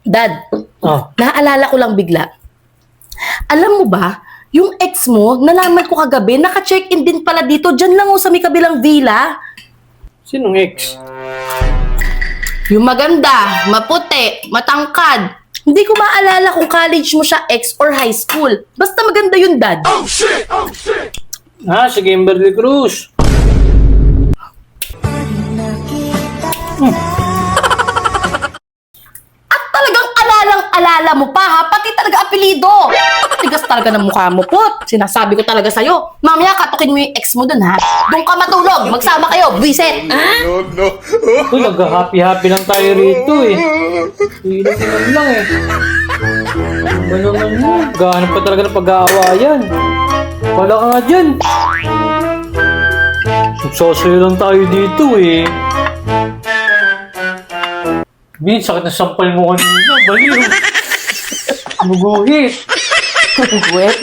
Dad, Oh, naaalala ko lang bigla. Alam mo ba, yung ex mo, nalaman ko kagabi, naka-check-in din pala dito. Diyan lang sa may kabilang villa. sinong ex? Yung maganda, maputi, matangkad. Hindi ko maalala kung college mo siya ex or high school. Basta maganda yun, Dad. Ah, si Kimberly Cruz. At talagang alalang-alala mo pa, ha? Pati talaga apelido. Tigas talaga ng mukha mo, Pot. Sinasabi ko talaga sa'yo. Mamaya katukin mo yung ex mo dun, ha? Doon ka matulog. Magsama kayo. Buisit. Uy, nag-happy-happy lang tayo rito eh. Ilang lang eh. Ano naman yun? Gaano pa talaga ng pag-aawayan. Wala ka nga dyan. Nagsasayo lang tayo dito eh. Bin, sakit na sampal mo kanina. Baliw. Muguhit. Wet.